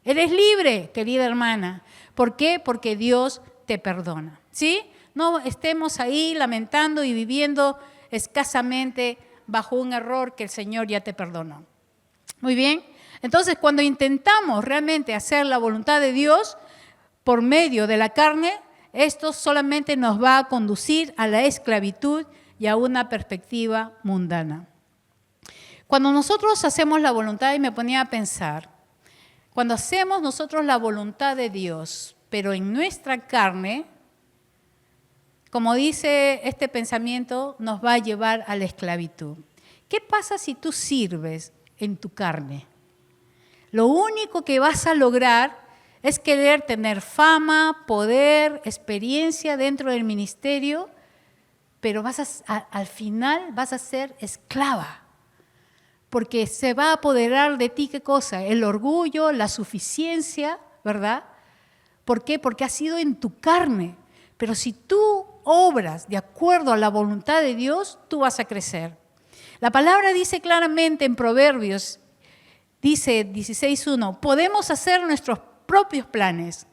Eres libre, querida hermana. ¿Por qué? Porque Dios te perdona, ¿sí? No estemos ahí lamentando y viviendo escasamente bajo un error que el Señor ya te perdonó. Muy bien. Entonces, cuando intentamos realmente hacer la voluntad de Dios por medio de la carne, esto solamente nos va a conducir a la esclavitud y a una perspectiva mundana. Cuando nosotros hacemos la voluntad, y me ponía a pensar, cuando hacemos nosotros la voluntad de Dios, pero en nuestra carne, como dice este pensamiento, nos va a llevar a la esclavitud. ¿Qué pasa si tú sirves en tu carne? Lo único que vas a lograr es querer tener fama, poder, experiencia dentro del ministerio, pero al final vas a ser esclava. Porque se va a apoderar de ti, ¿qué cosa? El orgullo, la suficiencia, ¿verdad? ¿Por qué? Porque ha sido en tu carne. Pero si tú obras de acuerdo a la voluntad de Dios, tú vas a crecer. La palabra dice claramente en Proverbios, dice 16:1, podemos hacer nuestros propios planes,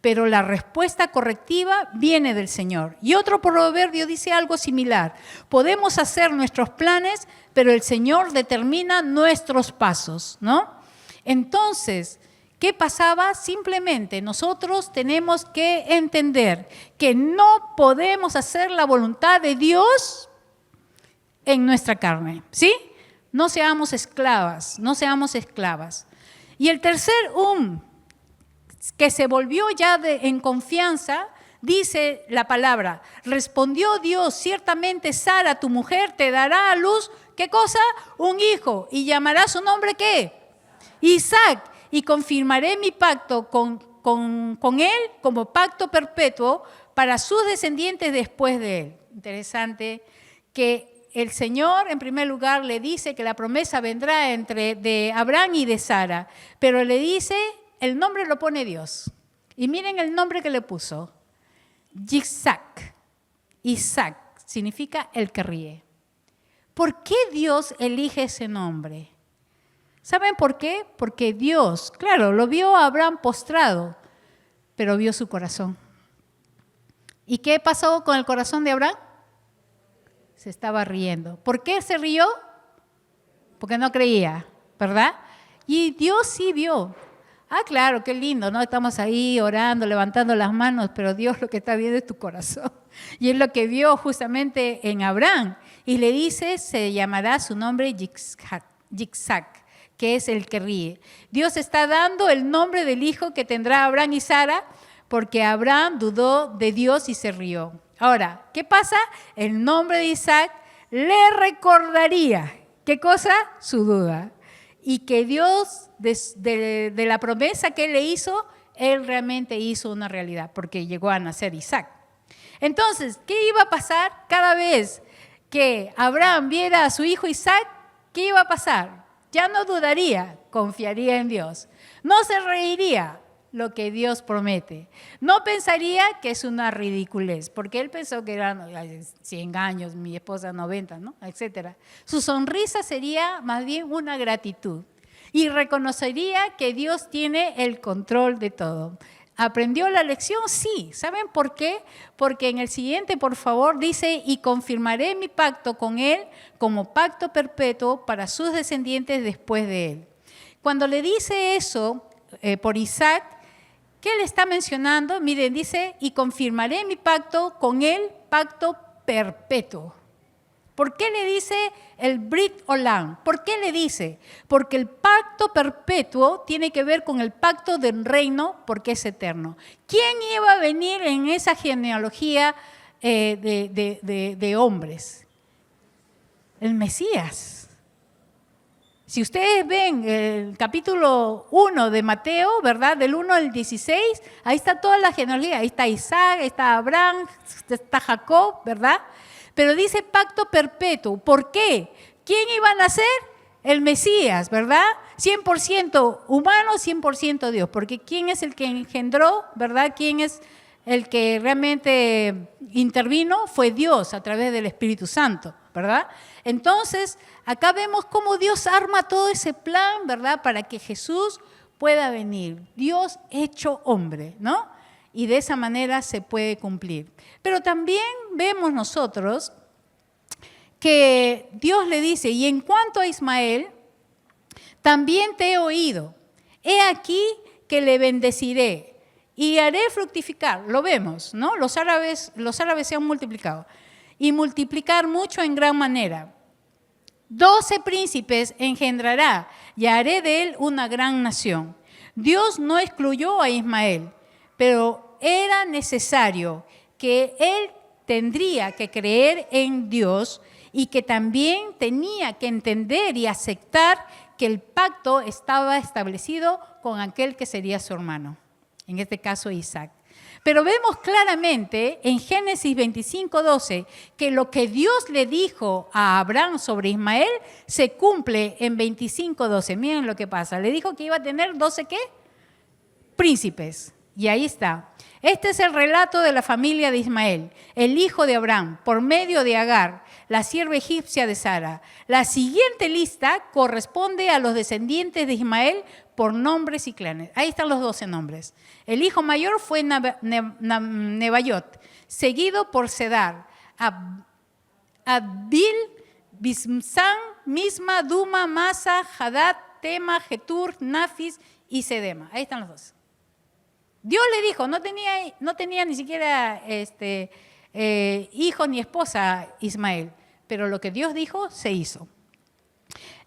pero la respuesta correctiva viene del Señor. Y otro proverbio dice algo similar. Podemos hacer nuestros planes, pero el Señor determina nuestros pasos, ¿no? Entonces, ¿qué pasaba? Simplemente nosotros tenemos que entender que no podemos hacer la voluntad de Dios en nuestra carne, ¿sí? No seamos esclavas, no seamos esclavas. Y el tercer que se volvió ya en confianza, dice la palabra, respondió Dios, ciertamente Sara, tu mujer, te dará a luz, ¿qué cosa? Un hijo, y llamará su nombre, ¿qué? Isaac, y confirmaré mi pacto con él como pacto perpetuo para sus descendientes después de él. Interesante que el Señor, en primer lugar, le dice que la promesa vendrá de Abraham y de Sara, pero le dice, el nombre lo pone Dios. Y miren el nombre que le puso, Isaac. Isaac significa el que ríe. ¿Por qué Dios elige ese nombre? ¿Saben por qué? Porque Dios, claro, lo vio a Abraham postrado, pero vio su corazón. ¿Y qué pasó con el corazón de Abraham? Se estaba riendo. ¿Por qué se rió? Porque no creía, ¿verdad? Y Dios sí vio. Ah, claro, qué lindo, ¿no? Estamos ahí orando, levantando las manos, pero Dios lo que está viendo es tu corazón. Y es lo que vio justamente en Abraham. Y le dice, se llamará su nombre Isaac, que es el que ríe. Dios está dando el nombre del hijo que tendrá Abraham y Sara, porque Abraham dudó de Dios y se rió. Ahora, ¿qué pasa? El nombre de Isaac le recordaría, ¿qué cosa? Su duda. Y que Dios, de la promesa que Él le hizo, Él realmente hizo una realidad, porque llegó a nacer Isaac. Entonces, ¿qué iba a pasar cada vez que Abraham viera a su hijo Isaac? ¿Qué iba a pasar? Ya no dudaría, confiaría en Dios. No se reiría, lo que Dios promete. No pensaría que es una ridiculez, porque él pensó que eran 100 años, mi esposa 90, ¿no? Etcétera. Su sonrisa sería más bien una gratitud y reconocería que Dios tiene el control de todo. ¿Aprendió la lección? Sí. ¿Saben por qué? Porque en el siguiente, por favor, dice, y confirmaré mi pacto con él como pacto perpetuo para sus descendientes después de él. Cuando le dice eso por Isaac, ¿qué le está mencionando? Miren, dice, y confirmaré mi pacto con él, pacto perpetuo. ¿Por qué le dice el Brit Olam? ¿Por qué le dice? Porque el pacto perpetuo tiene que ver con el pacto del reino, porque es eterno. ¿Quién iba a venir en esa genealogía de hombres? El Mesías. Si ustedes ven el capítulo 1 de Mateo, ¿verdad? Del 1 al 16, ahí está toda la genealogía. Ahí está Isaac, ahí está Abraham, está Jacob, ¿verdad? Pero dice pacto perpetuo. ¿Por qué? ¿Quién iba a nacer? El Mesías, ¿verdad? 100% humano, 100% Dios. Porque ¿quién es el que engendró, verdad? ¿Quién es el que realmente intervino? Fue Dios a través del Espíritu Santo, ¿verdad? Entonces, acá vemos cómo Dios arma todo ese plan, ¿verdad? Para que Jesús pueda venir. Dios hecho hombre, ¿no? Y de esa manera se puede cumplir. Pero también vemos nosotros que Dios le dice, y en cuanto a Ismael, también te he oído. He aquí que le bendeciré y haré fructificar. Lo vemos, ¿no? Los árabes se han multiplicado. Y multiplicar mucho en gran manera. 12 príncipes engendrará y haré de él una gran nación. Dios no excluyó a Ismael, pero era necesario que él tendría que creer en Dios y que también tenía que entender y aceptar que el pacto estaba establecido con aquel que sería su hermano, en este caso Isaac. Pero vemos claramente en Génesis 25:12 que lo que Dios le dijo a Abraham sobre Ismael se cumple en 25:12. Miren lo que pasa. Le dijo que iba a tener 12 ¿qué? Príncipes. Y ahí está. Este es el relato de la familia de Ismael, el hijo de Abraham, por medio de Agar, la sierva egipcia de Sara. La siguiente lista corresponde a los descendientes de Ismael por nombres y clanes. Ahí están los 12 nombres. El hijo mayor fue Nebaiot, seguido por Cedar, Adbil, Bismsan, Misma, Duma, Masa, Hadad, Tema, Getur, Nafis y Sedema. Ahí están los 12. Dios le dijo, no tenía ni siquiera hijo ni esposa Ismael, pero lo que Dios dijo se hizo.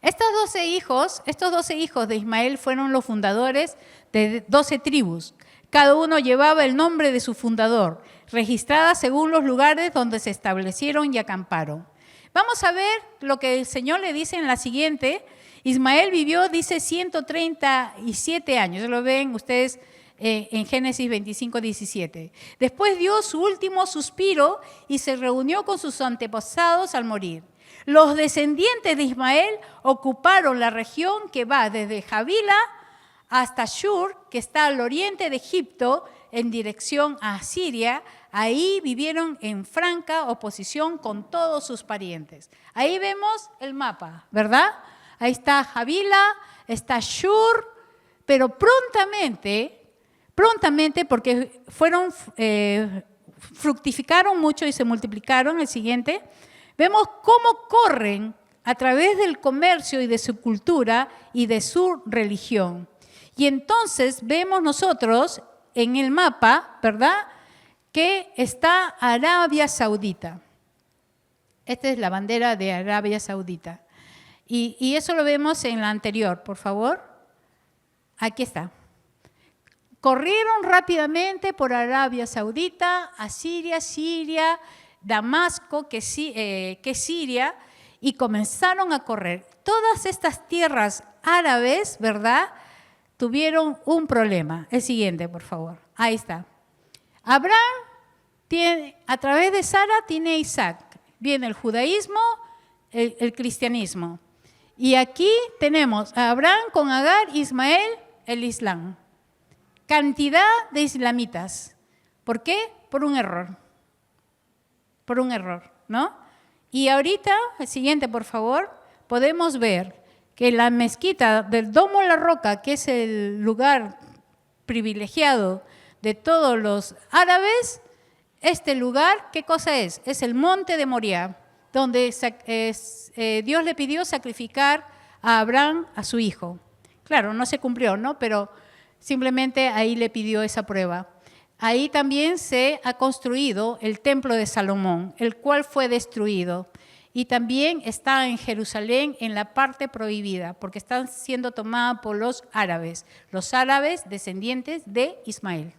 Estos 12 hijos de Ismael fueron los fundadores de 12 tribus. Cada uno llevaba el nombre de su fundador, registrada según los lugares donde se establecieron y acamparon. Vamos a ver lo que el Señor le dice en la siguiente. Ismael vivió, dice, 137 años. Lo ven ustedes en Génesis 25:17. Después dio su último suspiro y se reunió con sus antepasados al morir. Los descendientes de Ismael ocuparon la región que va desde Javila hasta Shur, que está al oriente de Egipto, en dirección a Asiria. Ahí vivieron en franca oposición con todos sus parientes. Ahí vemos el mapa, ¿verdad? Ahí está Javila, está Shur, pero prontamente, porque fructificaron mucho y se multiplicaron, el siguiente, vemos cómo corren a través del comercio y de su cultura y de su religión. Y entonces vemos nosotros en el mapa, ¿verdad?, que está Arabia Saudita. Esta es la bandera de Arabia Saudita. Y eso lo vemos en la anterior, por favor. Aquí está. Corrieron rápidamente por Arabia Saudita, Asiria, Siria, Damasco, que es Siria, y comenzaron a correr. Todas estas tierras árabes, ¿verdad?, tuvieron un problema. El siguiente, por favor. Ahí está. Abraham, a través de Sara, tiene a Isaac. Viene el judaísmo, el cristianismo. Y aquí tenemos a Abraham con Agar, Ismael, el Islam. Cantidad de islamitas. ¿Por qué? Por un error. Por un error, ¿no? Y ahorita, el siguiente, por favor, podemos ver que la mezquita del Domo La Roca, que es el lugar privilegiado de todos los árabes, este lugar, ¿qué cosa es? Es el monte de Moriah, donde Dios le pidió sacrificar a Abraham, a su hijo. Claro, no se cumplió, ¿no? Pero simplemente ahí le pidió esa prueba. Ahí también se ha construido el templo de Salomón, el cual fue destruido. Y también está en Jerusalén en la parte prohibida, porque están siendo tomadas por los árabes descendientes de Ismael.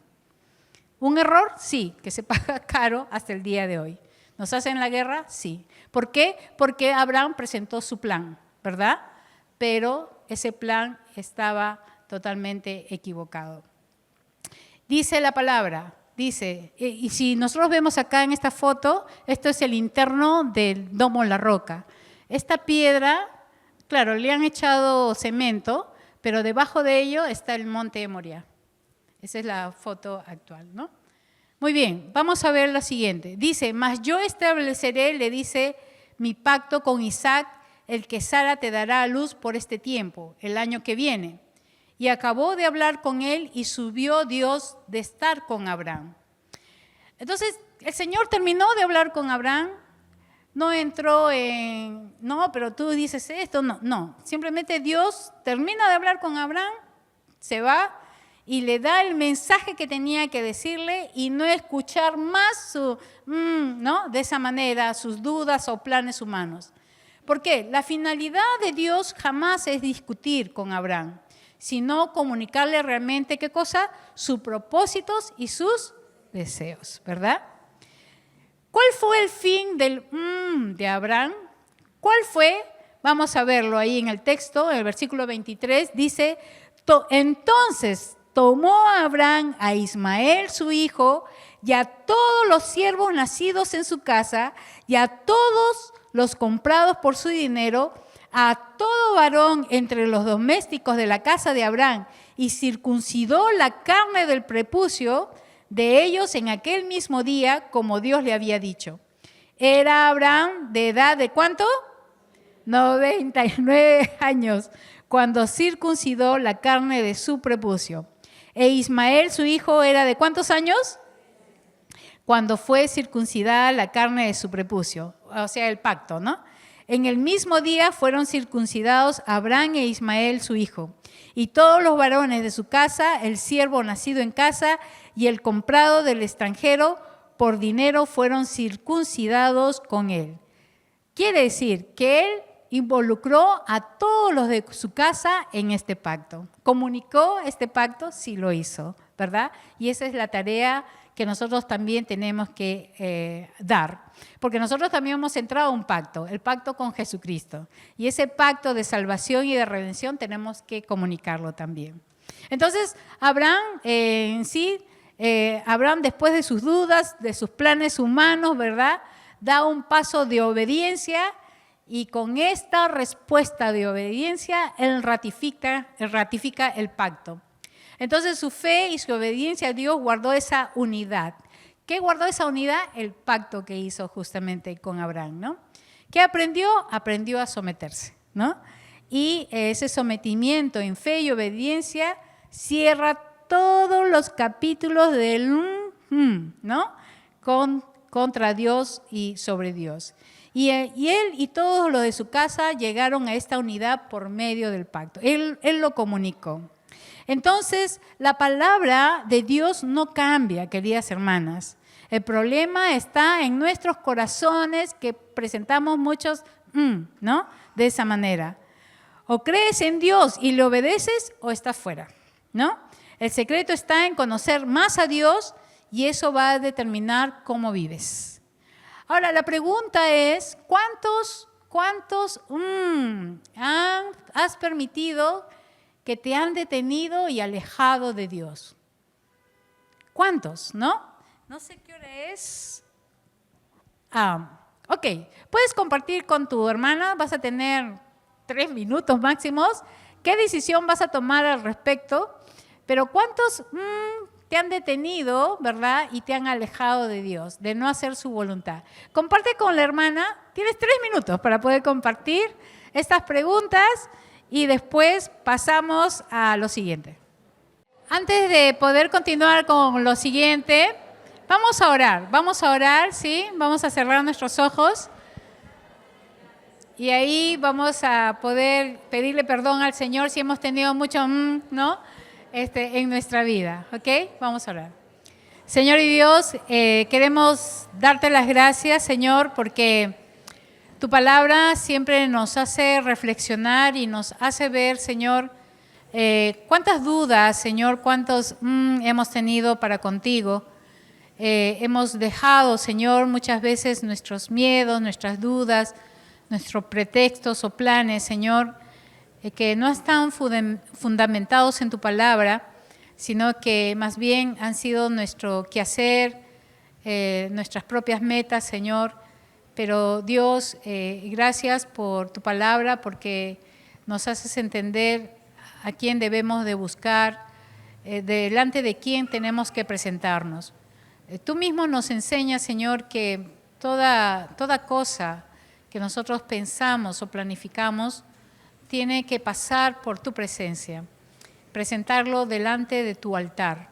¿Un error? Sí, que se paga caro hasta el día de hoy. ¿Nos hacen la guerra? Sí. ¿Por qué? Porque Abraham presentó su plan, ¿verdad? Pero ese plan estaba totalmente equivocado. Dice la palabra, dice, y si nosotros vemos acá en esta foto, esto es el interno del Domo La Roca. Esta piedra, claro, le han echado cemento, pero debajo de ello está el monte de Moriah. Esa es la foto actual, ¿no? Muy bien, vamos a ver la siguiente. Dice, mas yo estableceré, le dice, mi pacto con Isaac, el que Sara te dará a luz por este tiempo, el año que viene. y acabó de hablar con él y subió Dios de estar con Abraham. Entonces, el Señor terminó de hablar con Abraham, no entró en, no, pero tú dices esto, no. Simplemente Dios termina de hablar con Abraham, se va y le da el mensaje que tenía que decirle y no escuchar más ¿no? De esa manera, sus dudas o planes humanos. ¿Por qué? La finalidad de Dios jamás es discutir con Abraham, sino comunicarle realmente, ¿qué cosa? Sus propósitos y sus deseos, ¿verdad? ¿Cuál fue el fin de Abraham? ¿Cuál fue? Vamos a verlo ahí en el texto, en el versículo 23, dice, entonces tomó a Abraham a Ismael su hijo y a todos los siervos nacidos en su casa y a todos los comprados por su dinero, a todo varón entre los domésticos de la casa de Abraham, y circuncidó la carne del prepucio de ellos en aquel mismo día, como Dios le había dicho. Era Abraham de edad de ¿cuánto? 99 años, cuando circuncidó la carne de su prepucio. E Ismael, su hijo, era de ¿cuántos años? Cuando fue circuncidada la carne de su prepucio, o sea, el pacto, ¿no? En el mismo día fueron circuncidados Abraham e Ismael, su hijo, y todos los varones de su casa, el siervo nacido en casa y el comprado del extranjero por dinero fueron circuncidados con él. Quiere decir que él involucró a todos los de su casa en este pacto. ¿Comunicó este pacto? Sí lo hizo, ¿verdad? Y esa es la tarea que nosotros también tenemos que dar. Porque nosotros también hemos entrado a un pacto, el pacto con Jesucristo. Y ese pacto de salvación y de redención tenemos que comunicarlo también. Entonces, Abraham Abraham después de sus dudas, de sus planes humanos, ¿verdad?, da un paso de obediencia y con esta respuesta de obediencia, él ratifica el pacto. Entonces su fe y su obediencia a Dios guardó esa unidad. ¿Qué guardó esa unidad? El pacto que hizo justamente con Abraham, ¿no? ¿Qué aprendió? Aprendió a someterse, ¿no? Y ese sometimiento en fe y obediencia cierra todos los capítulos del ¿no? Contra Dios y sobre Dios. Y él y todos los de su casa llegaron a esta unidad por medio del pacto. Él lo comunicó. Entonces, la palabra de Dios no cambia, queridas hermanas. El problema está en nuestros corazones que presentamos muchos, ¿no? De esa manera. O crees en Dios y le obedeces o estás fuera, ¿no? El secreto está en conocer más a Dios y eso va a determinar cómo vives. Ahora, la pregunta es, ¿cuántos has permitido que te han detenido y alejado de Dios? ¿Cuántos, no? No sé qué hora es. Ok, puedes compartir con tu hermana, vas a tener 3 minutos máximos. ¿Qué decisión vas a tomar al respecto? Pero ¿cuántos te han detenido, verdad? Y te han alejado de Dios, de no hacer su voluntad. Comparte con la hermana, tienes 3 minutos para poder compartir estas preguntas y después pasamos a lo siguiente. Antes de poder continuar con lo siguiente, vamos a orar, ¿sí? Vamos a cerrar nuestros ojos y ahí vamos a poder pedirle perdón al Señor si hemos tenido mucho ¿no? En nuestra vida, ¿ok? Vamos a orar. Señor y Dios, queremos darte las gracias, Señor, porque tu palabra siempre nos hace reflexionar y nos hace ver, Señor, cuántas dudas, Señor, cuántos hemos tenido para contigo. Hemos dejado, Señor, muchas veces nuestros miedos, nuestras dudas, nuestros pretextos o planes, Señor, que no están fundamentados en tu palabra, sino que más bien han sido nuestro quehacer, nuestras propias metas, Señor. Pero Dios, gracias por tu palabra, porque nos haces entender a quién debemos de buscar, delante de quién tenemos que presentarnos. Tú mismo nos enseñas, Señor, que toda cosa que nosotros pensamos o planificamos tiene que pasar por tu presencia. presentarlo delante de tu altar.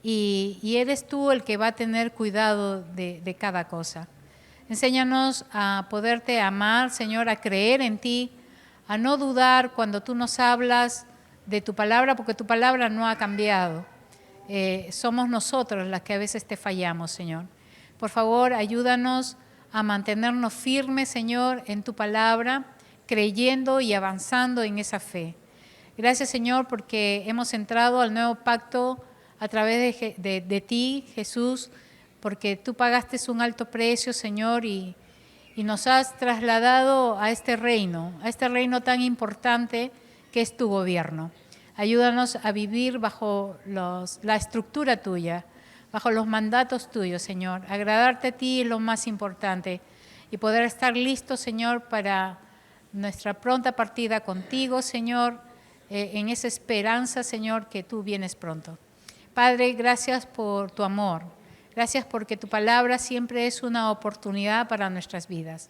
Y eres tú el que va a tener cuidado de cada cosa. Enséñanos a poderte amar, Señor, a creer en ti, a no dudar cuando tú nos hablas de tu palabra, porque tu palabra no ha cambiado. Somos nosotros las que a veces te fallamos, Señor. Por favor, ayúdanos a mantenernos firmes, Señor, en tu palabra, creyendo y avanzando en esa fe. Gracias, Señor, porque hemos entrado al nuevo pacto a través de ti, Jesús, porque tú pagaste un alto precio, Señor, y nos has trasladado a este reino tan importante que es tu gobierno. Ayúdanos a vivir bajo la estructura tuya, bajo los mandatos tuyos, Señor. Agradarte a ti es lo más importante y poder estar listos, Señor, para nuestra pronta partida contigo, Señor, en esa esperanza, Señor, que tú vienes pronto. Padre, gracias por tu amor. Gracias porque tu palabra siempre es una oportunidad para nuestras vidas.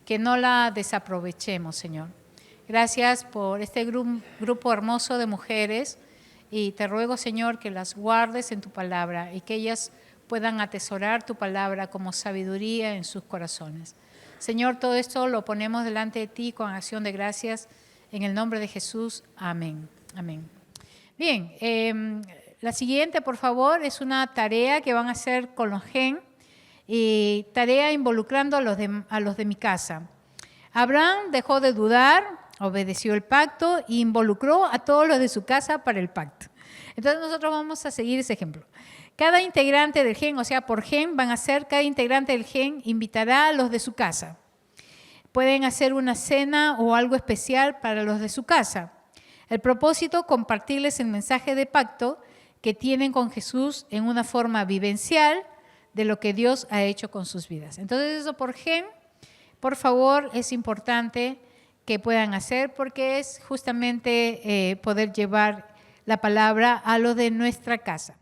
Que no la desaprovechemos, Señor. Gracias por este grupo hermoso de mujeres y te ruego, Señor, que las guardes en tu palabra y que ellas puedan atesorar tu palabra como sabiduría en sus corazones. Señor, todo esto lo ponemos delante de ti con acción de gracias en el nombre de Jesús. Amén. Amén. Bien, la siguiente, por favor, es una tarea que van a hacer con los GEN y tarea involucrando a los de mi casa. Abraham dejó de dudar, obedeció el pacto e involucró a todos los de su casa para el pacto. Entonces nosotros vamos a seguir ese ejemplo. Cada integrante del GEN, o sea, por GEN cada integrante del GEN invitará a los de su casa. Pueden hacer una cena o algo especial para los de su casa. El propósito, compartirles el mensaje de pacto que tienen con Jesús en una forma vivencial de lo que Dios ha hecho con sus vidas. Entonces eso por GEN, por favor, es importante que puedan hacer porque es justamente poder llevar la palabra a lo de nuestra casa.